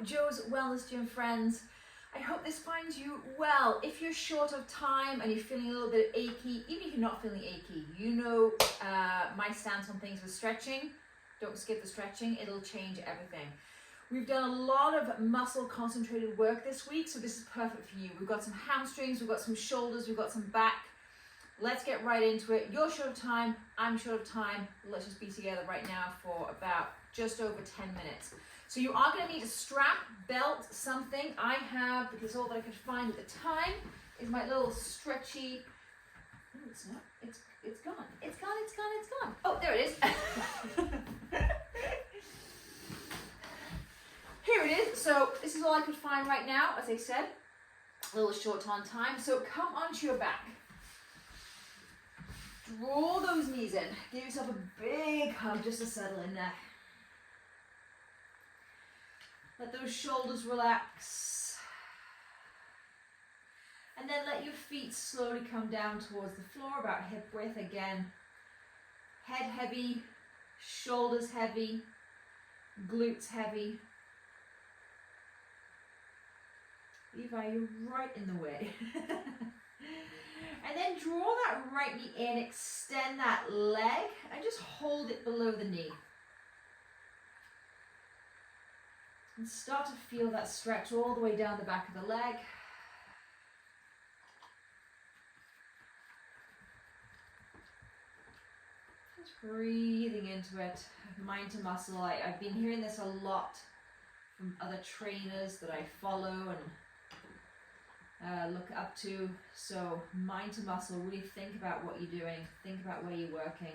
Joe's Wellness Gym friends. I hope this finds you well. If you're short of time and you're feeling a little bit achy, even if you're not feeling achy, you know my stance on things with stretching. Don't skip the stretching, it'll change everything. We've done a lot of muscle concentrated work this week, so this is perfect for you. We've got some hamstrings, we've got some shoulders, we've got some back. Let's get right into it. You're short of time, I'm short of time. Let's just be together right now for about just over 10 minutes. So you are going to need a strap, belt, something. I have, because all that I could find at the time is my little stretchy, oh, it's not, it's gone. It's gone, it's gone, it's gone. Oh, there it is. Here it is. So this is all I could find right now, as I said. A little short on time. So come onto your back. Draw those knees in. Give yourself a big hug just to settle in there. Let those shoulders relax. And then let your feet slowly come down towards the floor, about hip width again. Head heavy, shoulders heavy, glutes heavy. Levi, you're right in the way. And then draw that right knee in, extend that leg, and just hold it below the knee. And start to feel that stretch all the way down the back of the leg. Just breathing into it, mind to muscle. I've been hearing this a lot from other trainers that I follow and look up to. So mind to muscle, really think about what you're doing, think about where you're working.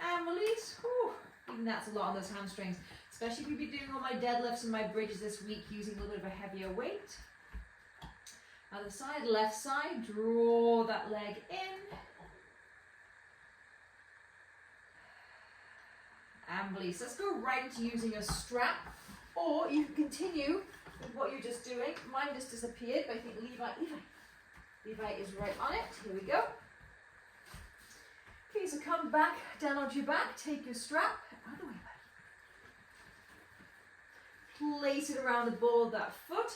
And release. Whew. Even that's a lot on those hamstrings, especially if you've been doing all my deadlifts and my bridges this week using a little bit of a heavier weight. Other side, left side, draw that leg in. And release. Let's go right into using a strap, or you can continue with what you're just doing. Mine just disappeared, but I think Levi is right on it. Here we go. Okay, so come back, down onto your back, take your strap, out of the way, buddy. Place it around the ball of that foot.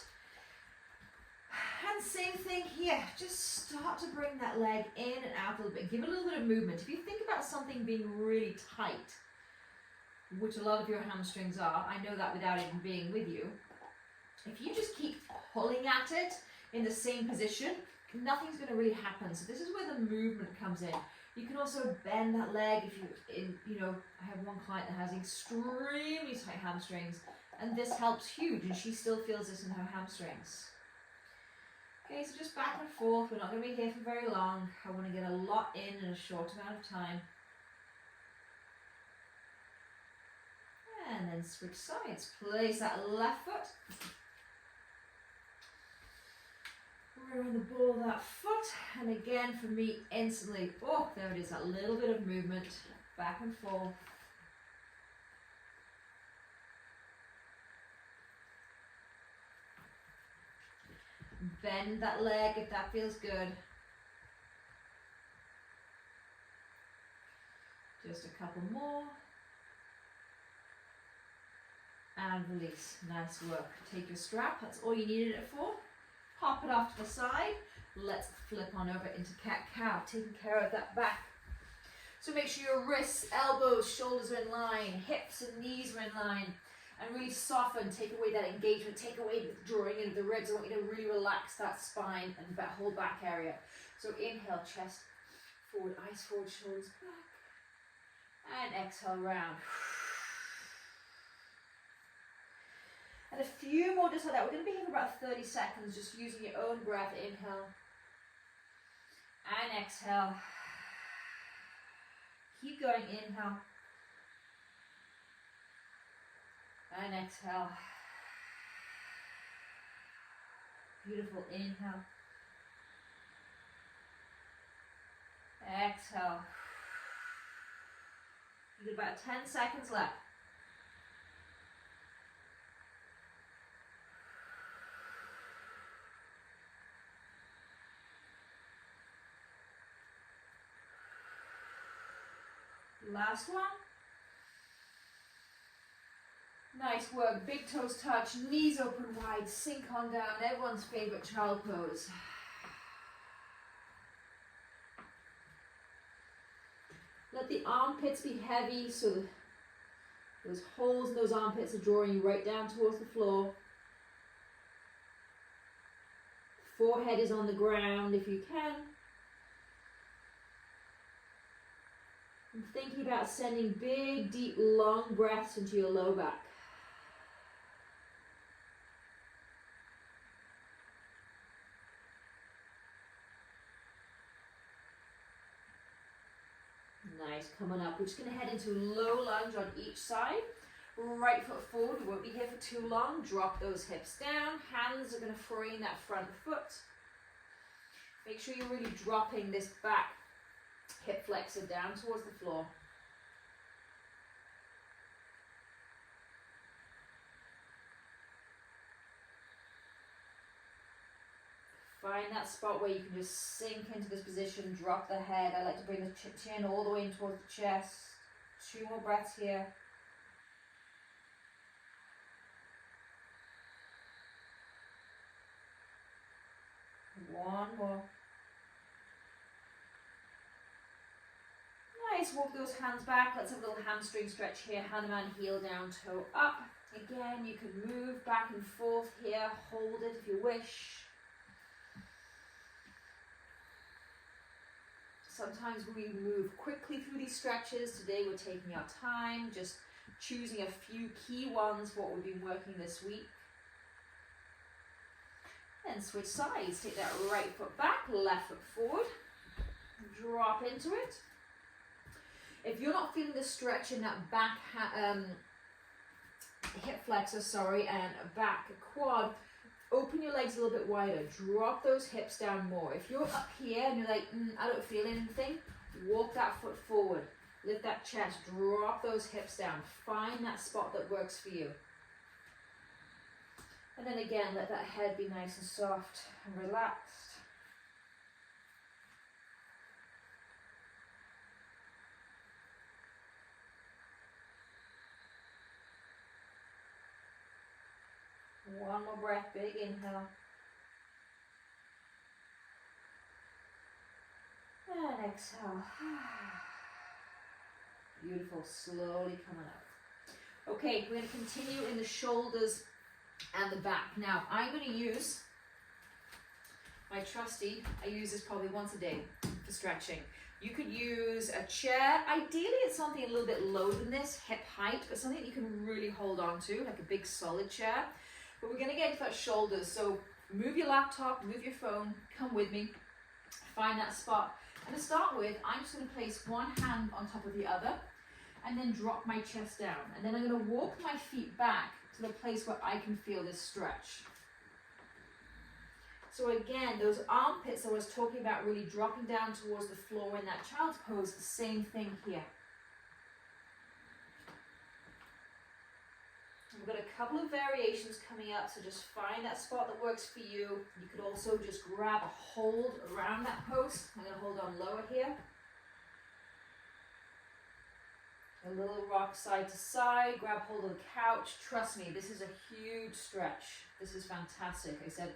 And same thing here, just start to bring that leg in and out a little bit. Give it a little bit of movement. If you think about something being really tight, which a lot of your hamstrings are, I know that without even being with you, if you just keep pulling at it in the same position, nothing's going to really happen. So this is where the movement comes in. You can also bend that leg if I have one client that has extremely tight hamstrings, and this helps huge, and she still feels this in her hamstrings. Okay, so just back and forth. We're not going to be here for very long. I want to get a lot in a short amount of time. And then switch sides. Place that left foot around the ball of that foot, and again for me instantly, oh, there it is, that little bit of movement back and forth. Bend that leg if that feels good. Just a couple more. And release. Nice work. Take your strap, that's all you needed it for. Pop it off to the side. Let's flip on over into cat-cow, taking care of that back. So make sure your wrists, elbows, shoulders are in line, hips and knees are in line, and really soften, take away that engagement, take away the drawing into the ribs. I want you to really relax that spine and that whole back area. So inhale, chest forward, eyes forward, shoulders back, and exhale, round. And a few more just like that. We're going to be here for about 30 seconds, just using your own breath. Inhale and exhale. Keep going. Inhale and exhale. Beautiful. Inhale. Exhale. You got about 10 seconds left. Last one. Nice work. Big toes touch, knees open wide, sink on down. Everyone's favorite child pose. Let the armpits be heavy, so those holes in those armpits are drawing you right down towards the floor. Forehead is on the ground if you can. And thinking about sending big, deep, long breaths into your low back. Nice, coming up. We're just going to head into low lunge on each side. Right foot forward, we won't be here for too long. Drop those hips down. Hands are going to frame that front foot. Make sure you're really dropping this back hip flexor down towards the floor. Find that spot where you can just sink into this position, drop the head. I like to bring the chin all the way in towards the chest. 2 more breaths here. One more. Nice, walk those hands back. Let's have a little hamstring stretch here. Hanuman, heel down, toe up. Again, you can move back and forth here. Hold it if you wish. Sometimes we move quickly through these stretches. Today we're taking our time, just choosing a few key ones for what we've been working this week. Then switch sides. Take that right foot back, left foot forward. Drop into it. If you're not feeling the stretch in that back hip flexor, and back quad, open your legs a little bit wider. Drop those hips down more. If you're up here and you're like, I don't feel anything, walk that foot forward. Lift that chest. Drop those hips down. Find that spot that works for you. And then again, let that head be nice and soft and relaxed. One more breath, big inhale. And exhale. Beautiful, slowly coming up. Okay, we're going to continue in the shoulders and the back. Now, I'm going to use my trusty. I use this probably once a day for stretching. You could use a chair. Ideally, it's something a little bit lower than this, hip height, but something that you can really hold on to, like a big solid chair. But we're going to get into that shoulders. So move your laptop, move your phone, come with me, find that spot. And to start with, I'm just going to place one hand on top of the other and then drop my chest down. And then I'm going to walk my feet back to the place where I can feel this stretch. So again, those armpits I was talking about really dropping down towards the floor in that child's pose, the same thing here. We've got a couple of variations coming up, so just find that spot that works for you. You could also just grab a hold around that post. I'm going to hold on lower here. A little rock side to side, grab hold of the couch. Trust me, this is a huge stretch. This is fantastic. I said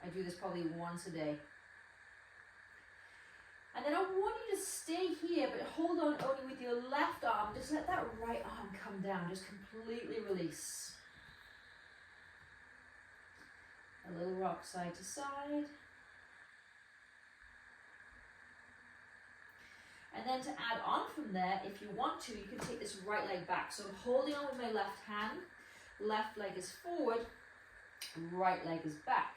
I do this probably once a day. And then I want you to stay here, but hold on only with your left arm. Just let that right arm come down. Just completely release. A little rock side to side. And then to add on from there, if you want to, you can take this right leg back. So I'm holding on with my left hand. Left leg is forward. Right leg is back.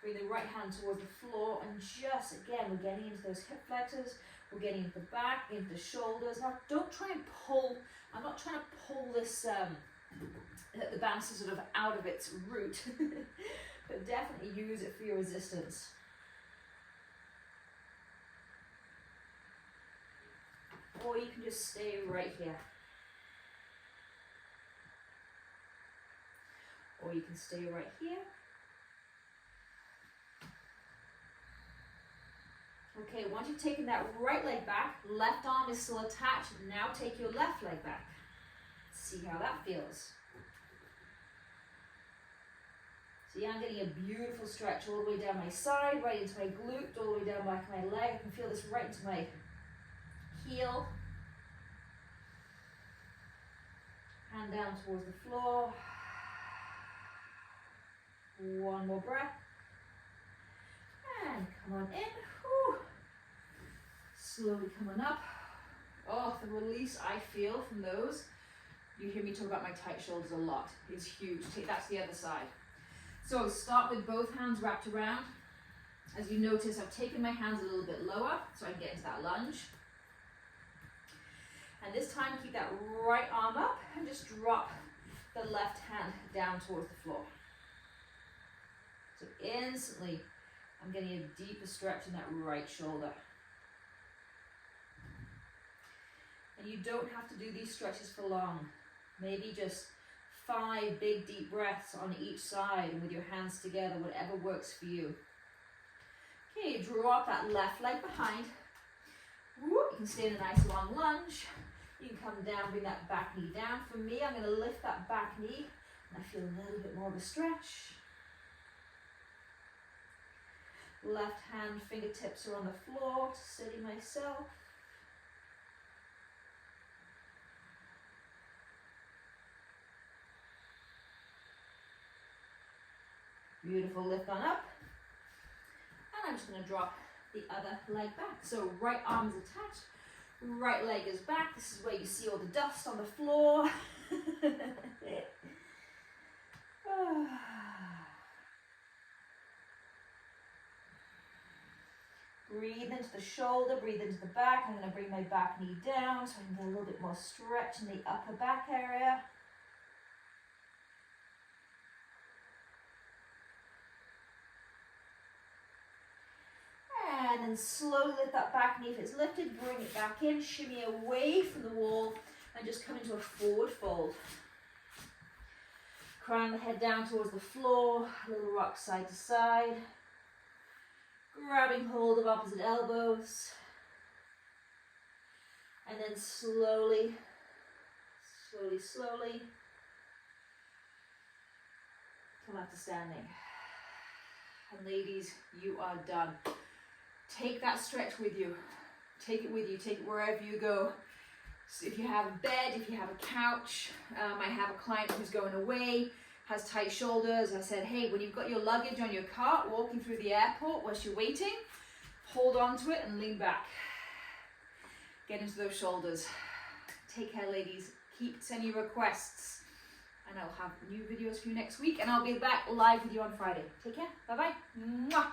Bring the right hand towards the floor and just, again, we're getting into those hip flexors. We're getting into the back, into the shoulders. Now, don't try and pull. I'm not trying to pull this, the banister sort of out of its root. But definitely use it for your resistance. Or you can just stay right here. Or you can stay right here. Okay, once you've taken that right leg back, left arm is still attached. Now take your left leg back. See how that feels. So yeah, I'm getting a beautiful stretch all the way down my side, right into my glute, all the way down back of my leg. I can feel this right into my heel. Hand down towards the floor. One more breath. And come on in. Whew. Slowly coming up. Oh, the release I feel from those. You hear me talk about my tight shoulders a lot. It's huge. That's the other side. So start with both hands wrapped around. As you notice, I've taken my hands a little bit lower so I can get into that lunge. And this time, keep that right arm up and just drop the left hand down towards the floor. So instantly, I'm getting a deeper stretch in that right shoulder. And you don't have to do these stretches for long. Maybe just 5 big deep breaths on each side and with your hands together, whatever works for you. Okay, drop that left leg behind. You can stay in a nice long lunge. You can come down, bring that back knee down. For me, I'm going to lift that back knee and I feel a little bit more of a stretch. Left hand fingertips are on the floor to steady myself. Beautiful, lift on up. And I'm just going to drop the other leg back. So right arm is attached, right leg is back. This is where you see all the dust on the floor. Breathe into the shoulder, breathe into the back. I'm going to bring my back knee down so I can get a little bit more stretch in the upper back area. And then slowly lift that back knee. If it's lifted, bring it back in, shimmy away from the wall and just come into a forward fold. Crown the head down towards the floor, a little rock side to side. Grabbing hold of opposite elbows. And then slowly, slowly come up to standing. And ladies, you are done. Take that stretch with you. Take it with you. Take it wherever you go. So if you have a bed, if you have a couch, I have a client who's going away, has tight shoulders. I said, hey, when you've got your luggage on your cart, walking through the airport whilst you're waiting, hold on to it and lean back. Get into those shoulders. Take care, ladies. Keep sending your requests. And I'll have new videos for you next week. And I'll be back live with you on Friday. Take care. Bye-bye. Mwah.